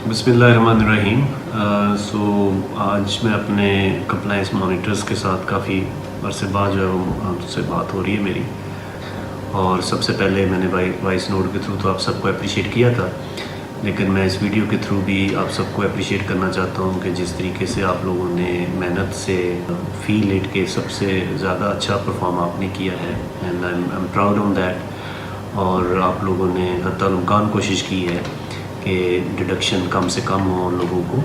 بسم اللہ الرحمن الرحیم۔ آج میں اپنے کمپلائنس مانیٹرز کے ساتھ کافی عرصے بعد جو ہے وہ آپ سے بات ہو رہی ہے میری، اور سب سے پہلے میں نے وائس نوٹ کے تھرو تو آپ سب کو اپریشیٹ کیا تھا، لیکن میں اس ویڈیو کے تھرو بھی آپ سب کو اپریشیٹ کرنا چاہتا ہوں کہ جس طریقے سے آپ لوگوں نے محنت سے فیل اٹ کے سب سے زیادہ اچھا پرفارم آپ نے کیا ہے، and I am proud on that. اور آپ لوگوں نے حتی الامکان کوشش کی ہے کہ ڈیڈکشن کم سے کم ہو اور لوگوں کو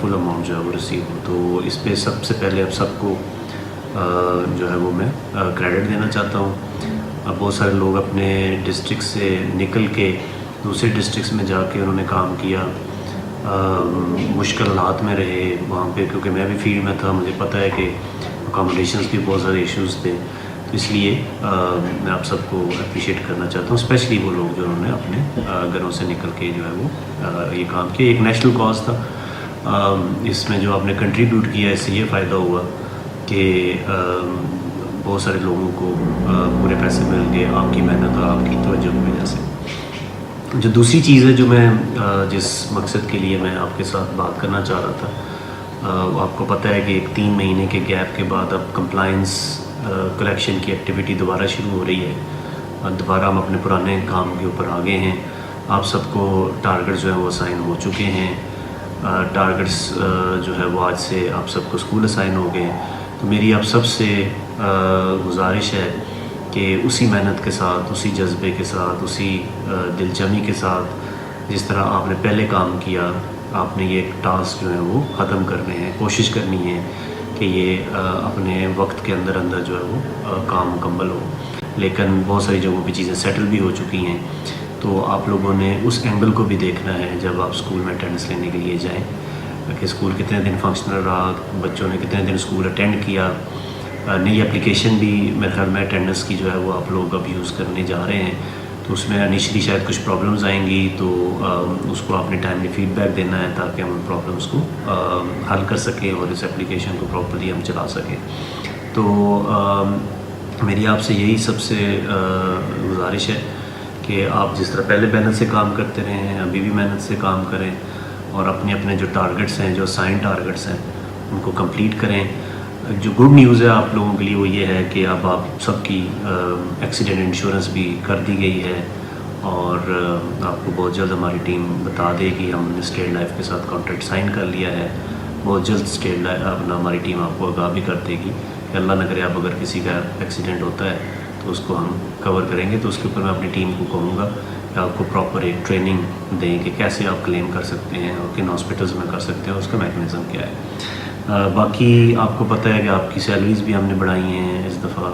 فل اماؤنٹ جو ہے وہ ریسیو ہو، تو اس پہ سب سے پہلے اب سب کو جو ہے وہ میں کریڈٹ دینا چاہتا ہوں۔ اب بہت سارے لوگ اپنے ڈسٹرکٹ سے نکل کے دوسرے ڈسٹرکٹس میں جا کے انہوں نے کام کیا، مشکل حالات میں رہے وہاں پہ، کیونکہ میں بھی فیلڈ میں تھا، مجھے پتہ ہے کہ اکاموڈیشنز بھی بہت سارے ایشوز تھے، تو اس لیے میں آپ سب کو اپریشیٹ کرنا چاہتا ہوں، اسپیشلی وہ لوگ جو انہوں نے اپنے گھروں سے نکل کے جو ہے وہ یہ کام کیا۔ ایک نیشنل کاز تھا، اس میں جو آپ نے کنٹریبیوٹ کیا، اس سے یہ فائدہ ہوا کہ بہت سارے لوگوں کو پورے پیسے مل گئے آپ کی محنت اور آپ کی توجہ کی وجہ سے۔ جو دوسری چیز ہے جو میں جس مقصد کے لیے میں آپ کے ساتھ بات کرنا چاہ رہا تھا، آپ کو پتہ ہے کہ ایک 3 مہینے کے گیپ کے بعد اب کمپلائنس کلیکشن کی ایکٹیویٹی دوبارہ شروع ہو رہی ہے، دوبارہ ہم اپنے پرانے کام کے اوپر آگے ہیں۔ آپ سب کو ٹارگٹس جو ہیں وہ اسائن ہو چکے ہیں، ٹارگٹس جو ہے وہ آج سے آپ سب کو اسکول اسائن ہو گئے ہیں، تو میری آپ سب سے گزارش ہے کہ اسی محنت کے ساتھ، اسی جذبے کے ساتھ، اسی دل جمی کے ساتھ جس طرح آپ نے پہلے کام کیا، آپ نے یہ ٹاسک جو ہے وہ ختم کرنے ہیں، کوشش کرنی ہے کہ یہ اپنے وقت کے اندر اندر جو ہے وہ کام مکمل ہو۔ لیکن بہت ساری جگہوں پہ چیزیں سیٹل بھی ہو چکی ہیں، تو آپ لوگوں نے اس اینگل کو بھی دیکھنا ہے جب آپ اسکول میں اٹینڈنس لینے کے لیے جائیں، کہ اسکول کتنے دن فنکشنل رہا، بچوں نے کتنے دن اسکول اٹینڈ کیا۔ نئی اپلیکیشن بھی میرے خیال میں اٹینڈنس کی جو ہے وہ آپ لوگ اب یوز کرنے جا رہے ہیں، تو اس میں انیشلی شاید کچھ پرابلمز آئیں گی، تو اس کو آپ نے ٹائملی فیڈ بیک دینا ہے تاکہ ہم ان پرابلمس کو حل کر سکیں اور اس اپلیکیشن کو پراپرلی ہم چلا سکیں۔ تو میری آپ سے یہی سب سے گزارش ہے کہ آپ جس طرح پہلے محنت سے کام کرتے رہے ہیں، ابھی بھی محنت سے کام کریں، اور اپنے اپنے جو ٹارگٹس ہیں، جو سائن ٹارگٹس ہیں، ان کو کمپلیٹ کریں۔ جو گڈ نیوز ہے آپ لوگوں کے لیے وہ یہ ہے کہ اب آپ سب کی ایکسیڈنٹ انشورنس بھی کر دی گئی ہے، اور آپ کو بہت جلد ہماری ٹیم بتا دے گی، ہم نے اسٹیٹ لائف کے ساتھ کانٹریکٹ سائن کر لیا ہے، بہت جلد اسٹیٹ لائف اپنا ہماری ٹیم آپ کو آگاہ بھی کر دے گی کہ اللہ نہ کرے اب اگر کسی کا ایکسیڈنٹ ہوتا ہے تو اس کو ہم کور کریں گے، تو اس کے اوپر میں اپنی ٹیم کو کہوں گا کہ آپ کو پراپر ایک ٹریننگ دیں کہ کیسے آپ کلیم کر سکتے ہیں اور کن ہاسپٹلز میں کر سکتے ہیں، اس کا میکنزم کیا ہے۔ باقی آپ کو پتہ ہے کہ آپ کی سیلریز بھی ہم نے بڑھائی ہیں، اس دفعہ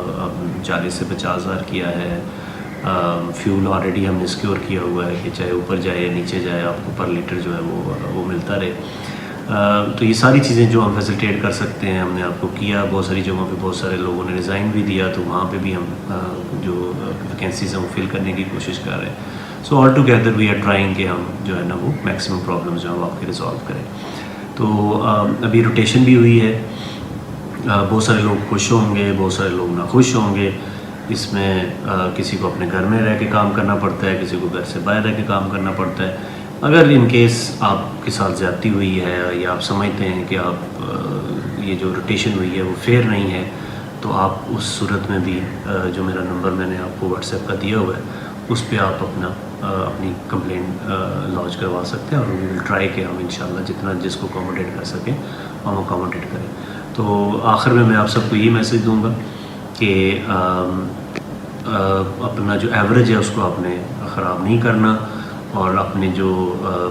40 سے 50,000 کیا ہے۔ فیول آلریڈی ہم نے سیکیور کیا ہوا ہے کہ چاہے اوپر جائے یا نیچے جائے آپ کو پر لیٹر جو ہے وہ ملتا رہے۔ تو یہ ساری چیزیں جو ہم فیسیلیٹیٹ کر سکتے ہیں ہم نے آپ کو کیا۔ بہت ساری جگہوں پہ بہت سارے لوگوں نے ریزائن بھی دیا، تو وہاں پہ بھی ہم جو ویکینسیز ہیں وہ فل کرنے کی کوشش کر رہے ہیں۔ So all together we are trying کہ ہم جو ہے نا وہ میکسیمم پرابلمز جو ہیں وہ آپ کے ریزالو کریں۔ تو ابھی روٹیشن بھی ہوئی ہے، بہت سارے لوگ خوش ہوں گے، بہت سارے لوگ ناخوش ہوں گے۔ اس میں کسی کو اپنے گھر میں رہ کے کام کرنا پڑتا ہے، کسی کو گھر سے باہر رہ کے کام کرنا پڑتا ہے۔ اگر ان کیس آپ کے ساتھ زیادتی ہوئی ہے یا آپ سمجھتے ہیں کہ آپ یہ جو روٹیشن ہوئی ہے وہ فیئر نہیں ہے، تو آپ اس صورت میں بھی جو میرا نمبر میں نے آپ کو واٹس ایپ کا دیا ہوا ہے اس پہ آپ اپنی کمپلین لانچ کروا سکتے ہیں، اور وی ول ٹرائی کہ ہم انشاءاللہ جتنا جس کو اکاموڈیٹ کر سکیں ہم اکاموڈیٹ کریں۔ تو آخر میں آپ سب کو یہ میسج دوں گا کہ اپنا جو ایوریج ہے اس کو آپ نے خراب نہیں کرنا، اور اپنے جو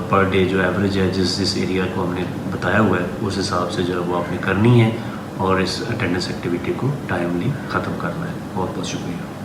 پر ڈے جو ایوریج ہے جس ایریا کو ہم نے بتایا ہوا ہے اس حساب سے جو ہے وہ آپ نے کرنی ہے، اور اس اٹینڈنس ایکٹیویٹی کو ٹائملی ختم کرنا ہے۔ بہت بہت شکریہ۔